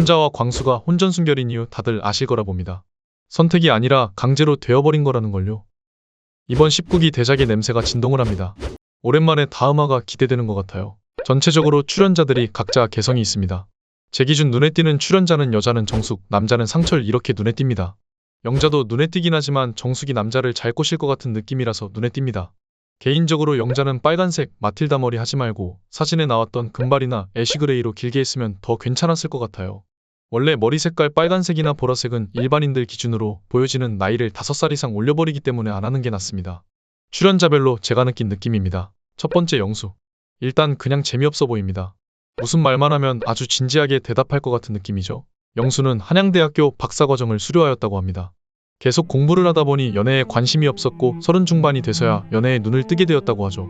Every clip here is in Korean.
춘자와 광수가 혼전순결인 이유 다들 아실 거라 봅니다. 선택이 아니라 강제로 되어버린 거라는 걸요. 이번 19기 대작의 냄새가 진동을 합니다. 오랜만에 다음화가 기대되는 것 같아요. 전체적으로 출연자들이 각자 개성이 있습니다. 제 기준 눈에 띄는 출연자는 여자는 정숙, 남자는 상철 이렇게 눈에 띕니다. 영자도 눈에 띄긴 하지만 정숙이 남자를 잘 꼬실 것 같은 느낌이라서 눈에 띕니다. 개인적으로 영자는 빨간색 마틸다 머리 하지 말고 사진에 나왔던 금발이나 애쉬그레이로 길게 했으면 더 괜찮았을 것 같아요. 원래 머리 색깔 빨간색이나 보라색은 일반인들 기준으로 보여지는 나이를 5살 이상 올려버리기 때문에 안 하는 게 낫습니다. 출연자별로 제가 느낀 느낌입니다. 첫 번째 영수. 일단 그냥 재미없어 보입니다. 무슨 말만 하면 아주 진지하게 대답할 것 같은 느낌이죠. 영수는 한양대학교 박사과정을 수료하였다고 합니다. 계속 공부를 하다 보니 연애에 관심이 없었고 30 중반이 돼서야 연애에 눈을 뜨게 되었다고 하죠.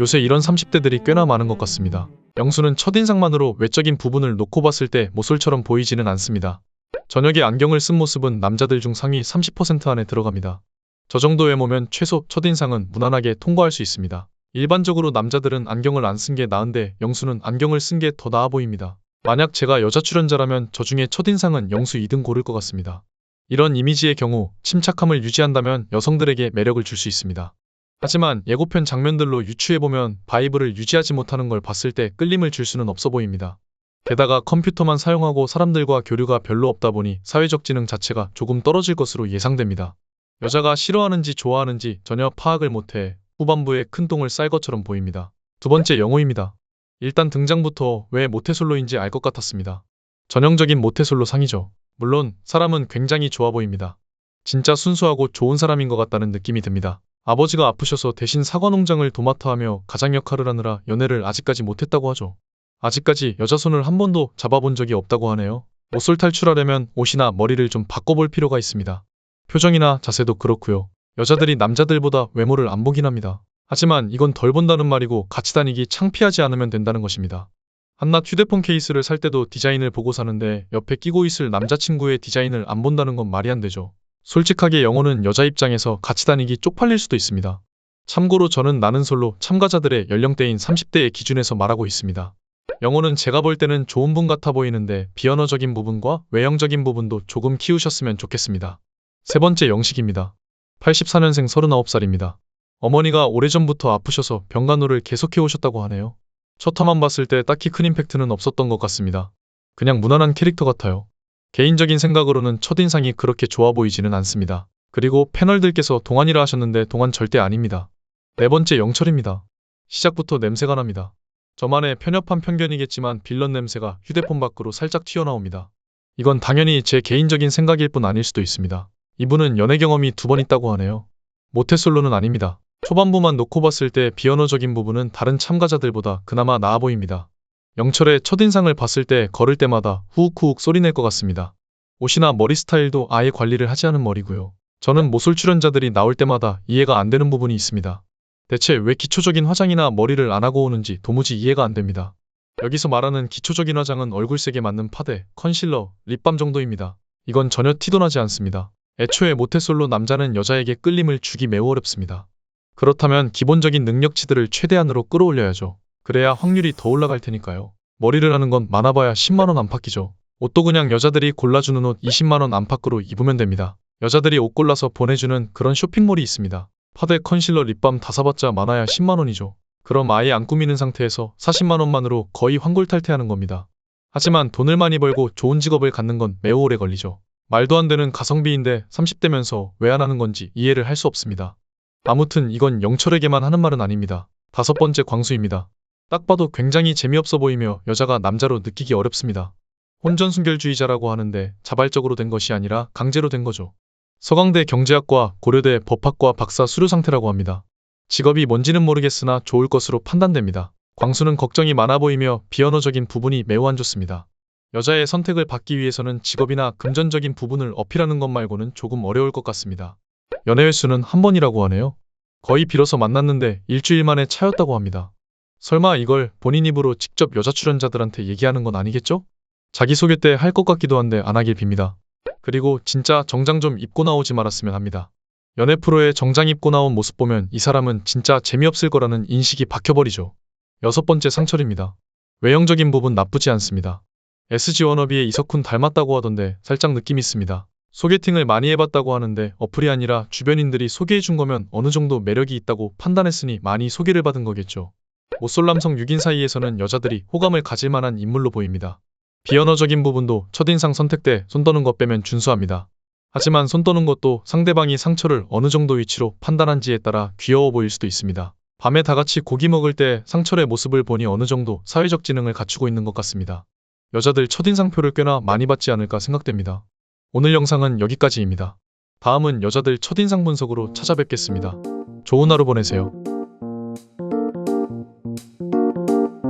요새 이런 30대들이 꽤나 많은 것 같습니다. 영수는 첫인상만으로 외적인 부분을 놓고 봤을 때 모쏠처럼 보이지는 않습니다. 저녁에 안경을 쓴 모습은 남자들 중 상위 30% 안에 들어갑니다. 저 정도 외모면 최소 첫인상은 무난하게 통과할 수 있습니다. 일반적으로 남자들은 안경을 안 쓴 게 나은데 영수는 안경을 쓴 게 더 나아 보입니다. 만약 제가 여자 출연자라면 저 중에 첫인상은 영수 2등 고를 것 같습니다. 이런 이미지의 경우 침착함을 유지한다면 여성들에게 매력을 줄 수 있습니다. 하지만 예고편 장면들로 유추해보면 바이브를 유지하지 못하는 걸 봤을 때 끌림을 줄 수는 없어 보입니다. 게다가 컴퓨터만 사용하고 사람들과 교류가 별로 없다 보니 사회적 지능 자체가 조금 떨어질 것으로 예상됩니다. 여자가 싫어하는지 좋아하는지 전혀 파악을 못해 후반부에 큰 똥을 쌀 것처럼 보입니다. 두 번째 영호입니다. 일단 등장부터 왜 모태솔로인지 알 것 같았습니다. 전형적인 모태솔로 상이죠. 물론 사람은 굉장히 좋아 보입니다. 진짜 순수하고 좋은 사람인 것 같다는 느낌이 듭니다. 아버지가 아프셔서 대신 사과농장을 도맡아 하며 가장 역할을 하느라 연애를 아직까지 못했다고 하죠. 아직까지 여자 손을 한 번도 잡아본 적이 없다고 하네요. 모쏠 탈출하려면 옷이나 머리를 좀 바꿔볼 필요가 있습니다. 표정이나 자세도 그렇고요. 여자들이 남자들보다 외모를 안 보긴 합니다. 하지만 이건 덜 본다는 말이고 같이 다니기 창피하지 않으면 된다는 것입니다. 한낱 휴대폰 케이스를 살 때도 디자인을 보고 사는데 옆에 끼고 있을 남자친구의 디자인을 안 본다는 건 말이 안 되죠. 솔직하게 영호는 여자 입장에서 같이 다니기 쪽팔릴 수도 있습니다. 참고로 저는 나는 솔로 참가자들의 연령대인 30대의 기준에서 말하고 있습니다. 영호는 제가 볼 때는 좋은 분 같아 보이는데 비언어적인 부분과 외형적인 부분도 조금 키우셨으면 좋겠습니다. 세 번째 영식입니다. 84년생 39살입니다. 어머니가 오래전부터 아프셔서 병간호를 계속해 오셨다고 하네요. 첫 화만 봤을 때 딱히 큰 임팩트는 없었던 것 같습니다. 그냥 무난한 캐릭터 같아요. 개인적인 생각으로는 첫인상이 그렇게 좋아 보이지는 않습니다. 그리고 패널들께서 동안이라 하셨는데 동안 절대 아닙니다. 네 번째 영철입니다. 시작부터 냄새가 납니다. 저만의 편협한 편견이겠지만 빌런 냄새가 휴대폰 밖으로 살짝 튀어나옵니다. 이건 당연히 제 개인적인 생각일 뿐 아닐 수도 있습니다. 이분은 연애 경험이 2번 있다고 하네요. 모태솔로는 아닙니다. 초반부만 놓고 봤을 때 비언어적인 부분은 다른 참가자들보다 그나마 나아 보입니다. 영철의 첫인상을 봤을 때 걸을 때마다 후욱후욱 소리낼 것 같습니다. 옷이나 머리 스타일도 아예 관리를 하지 않은 머리고요. 저는 모쏠 출연자들이 나올 때마다 이해가 안 되는 부분이 있습니다. 대체 왜 기초적인 화장이나 머리를 안 하고 오는지 도무지 이해가 안 됩니다. 여기서 말하는 기초적인 화장은 얼굴색에 맞는 파데, 컨실러, 립밤 정도입니다. 이건 전혀 티도 나지 않습니다. 애초에 모태솔로 남자는 여자에게 끌림을 주기 매우 어렵습니다. 그렇다면 기본적인 능력치들을 최대한으로 끌어올려야죠. 그래야 확률이 더 올라갈 테니까요. 머리를 하는 건 많아봐야 10만원 안팎이죠. 옷도 그냥 여자들이 골라주는 옷 20만원 안팎으로 입으면 됩니다. 여자들이 옷 골라서 보내주는 그런 쇼핑몰이 있습니다. 파데, 컨실러, 립밤 다 사봤자 많아야 10만원이죠. 그럼 아예 안 꾸미는 상태에서 40만원만으로 거의 환골탈태하는 겁니다. 하지만 돈을 많이 벌고 좋은 직업을 갖는 건 매우 오래 걸리죠. 말도 안 되는 가성비인데 30대면서 왜 안 하는 건지 이해를 할 수 없습니다. 아무튼 이건 영철에게만 하는 말은 아닙니다. 다섯 번째 광수입니다. 딱 봐도 굉장히 재미없어 보이며 여자가 남자로 느끼기 어렵습니다. 혼전순결주의자라고 하는데 자발적으로 된 것이 아니라 강제로 된 거죠. 서강대 경제학과, 고려대 법학과 박사 수료 상태라고 합니다. 직업이 뭔지는 모르겠으나 좋을 것으로 판단됩니다. 광수는 걱정이 많아 보이며 비언어적인 부분이 매우 안 좋습니다. 여자의 선택을 받기 위해서는 직업이나 금전적인 부분을 어필하는 것 말고는 조금 어려울 것 같습니다. 연애 횟수는 한 번이라고 하네요. 거의 빌어서 만났는데 일주일 만에 차였다고 합니다. 설마 이걸 본인 입으로 직접 여자 출연자들한테 얘기하는 건 아니겠죠? 자기소개 때 할 것 같기도 한데 안 하길 빕니다. 그리고 진짜 정장 좀 입고 나오지 말았으면 합니다. 연애 프로에 정장 입고 나온 모습 보면 이 사람은 진짜 재미없을 거라는 인식이 박혀버리죠. 여섯 번째 상철입니다. 외형적인 부분 나쁘지 않습니다. SG 워너비의 이석훈 닮았다고 하던데 살짝 느낌 있습니다. 소개팅을 많이 해봤다고 하는데 어플이 아니라 주변인들이 소개해준 거면 어느 정도 매력이 있다고 판단했으니 많이 소개를 받은 거겠죠. 모쏠남성 6인 사이에서는 여자들이 호감을 가질 만한 인물로 보입니다. 비언어적인 부분도 첫인상 선택 때 손 떠는 것 빼면 준수합니다. 하지만 손 떠는 것도 상대방이 상처를 어느 정도 위치로 판단한지에 따라 귀여워 보일 수도 있습니다. 밤에 다 같이 고기 먹을 때 상철의 모습을 보니 어느 정도 사회적 지능을 갖추고 있는 것 같습니다. 여자들 첫인상표를 꽤나 많이 받지 않을까 생각됩니다. 오늘 영상은 여기까지입니다. 다음은 여자들 첫인상 분석으로 찾아뵙겠습니다. 좋은 하루 보내세요.